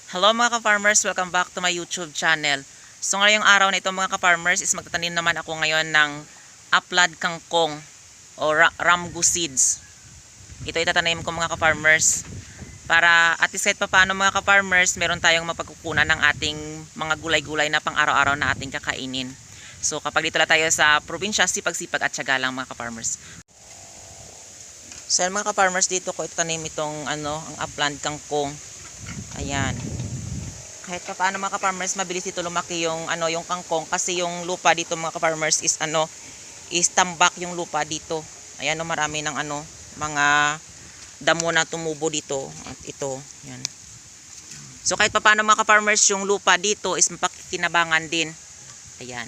Hello mga ka-farmers, welcome back to my YouTube channel. So ngayong araw na ito mga ka-farmers is magtatanim naman ako ngayon ng aplad kangkong o rambu seeds. Ito itatanim ko mga ka-farmers para at least kahit pa paano mga ka-farmers meron tayong mapagkukunan ng ating mga gulay-gulay na pang araw-araw na ating kakainin. So kapag dito lang tayo sa probinsya, sipag-sipag at syaga lang mga ka-farmers. So mga ka-farmers, dito ko itatanim itong ang aplad kangkong. Ayan. Kahit pa paano mga ka-farmers, mabilis dito lumaki yung yung kangkong kasi yung lupa dito mga ka-farmers is tambak yung lupa dito. Ayan, marami ng mga damo na tumubo dito at ito, yan. So kahit pa paano mga ka-farmers, yung lupa dito is mapakikinabangan din. Ayan.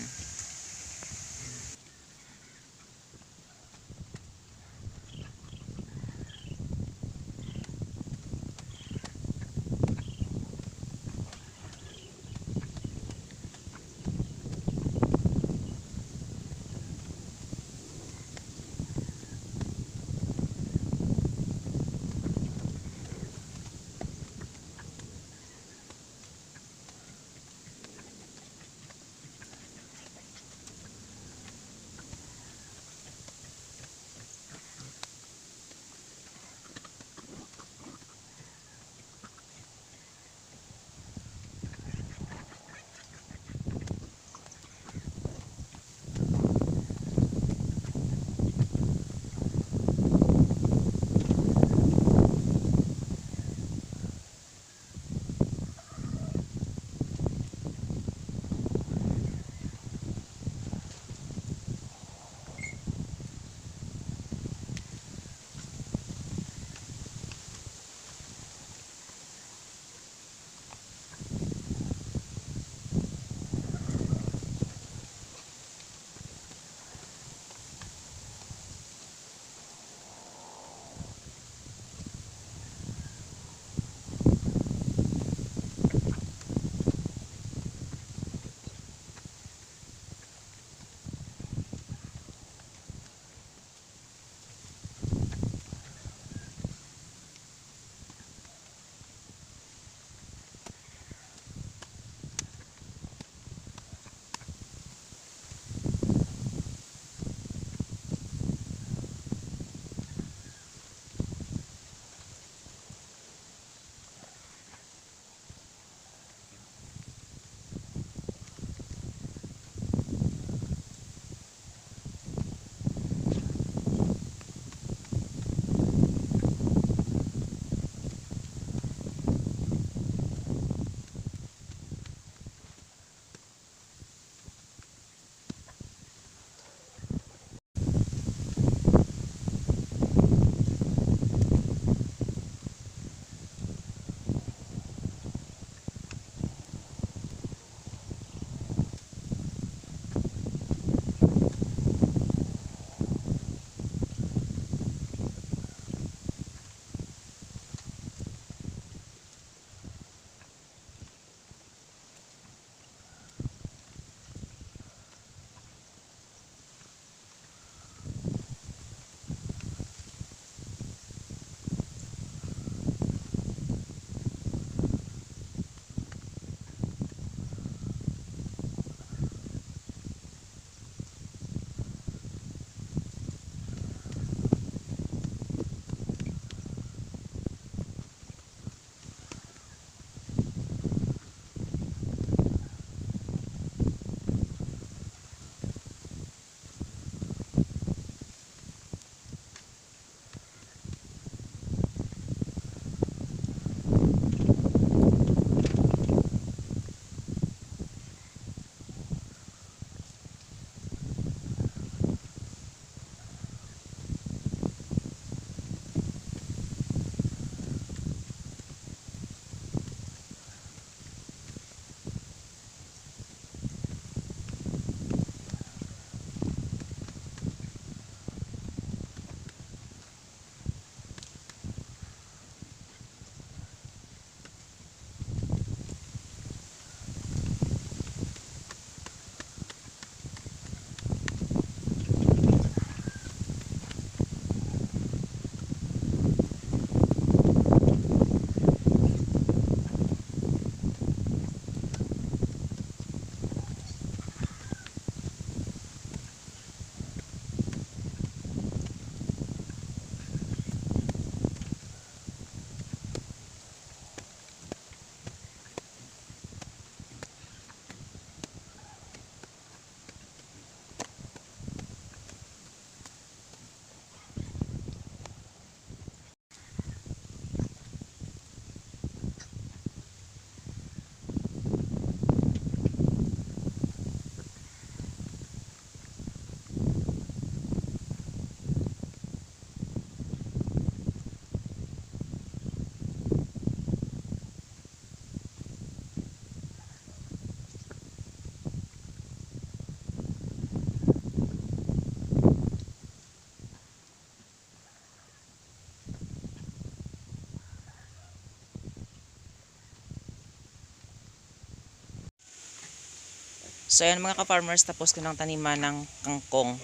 So ayan mga ka-farmers, tapos ko ng taniman ng kangkong.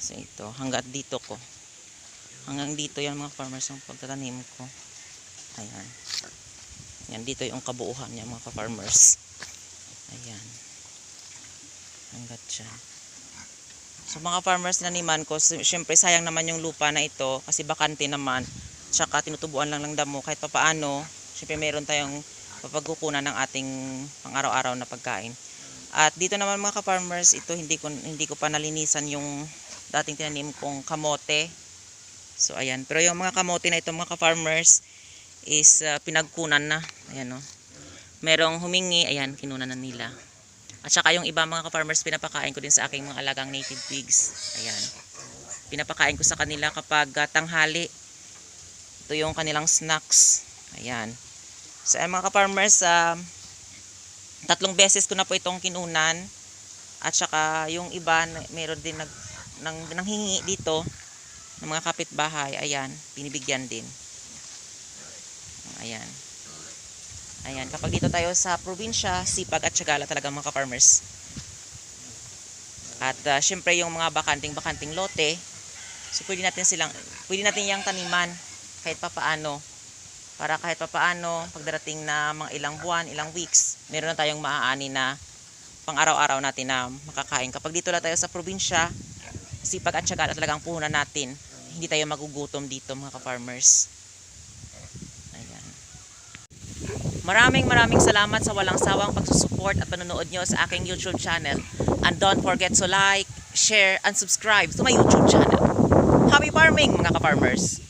So ito, hanggang dito ko. Hanggang dito yan mga farmers ang pagtatanim ko. Ayan. Yan, dito yung kabuuhan niya mga ka-farmers. Ayan. Hanggat dyan. So mga farmers, tiniman ko, syempre sayang naman yung lupa na ito kasi bakante naman. Tsaka tinutubuan lang ng damo kahit papaano. Syempre meron tayong papagkukunan ng ating pang-araw-araw na pagkain. At dito naman mga ka-farmers, ito hindi ko pa nalinisan yung dating tinanim kong kamote. So ayan, pero yung mga kamote na ito mga ka-farmers is pinagkunan na. Ayan o. Merong humingi, ayan, kinunan na nila. At saka yung iba mga ka-farmers, pinapakain ko din sa aking mga alagang native pigs. Ayan. Pinapakain ko sa kanila kapag tanghali. Ito yung kanilang snacks. Ayan. So ayan mga ka-farmers, 3 beses ko na po itong kinunan. At saka yung iba, meron din nanghingi dito ng mga kapitbahay. Ayan, binibigyan din. Ayan. Ayan, kapag dito tayo sa probinsya, sipag at tiyagala talaga mga ka-farmers. At syempre yung mga bakanting lote, so pwede natin yung taniman kahit papaano. Para kahit papaano, pagdarating na mga ilang buwan, ilang weeks, meron na tayong maaani na pang araw-araw natin na makakain. Kapag dito lang tayo sa probinsya, sipag at tiyagala talagang puhunan natin. Hindi tayo magugutom dito mga ka-farmers. Ayan. Maraming salamat sa walang sawang pagsusupport at panonood nyo sa aking YouTube channel. And don't forget to like, share, and subscribe to my YouTube channel. Happy farming mga ka-farmers!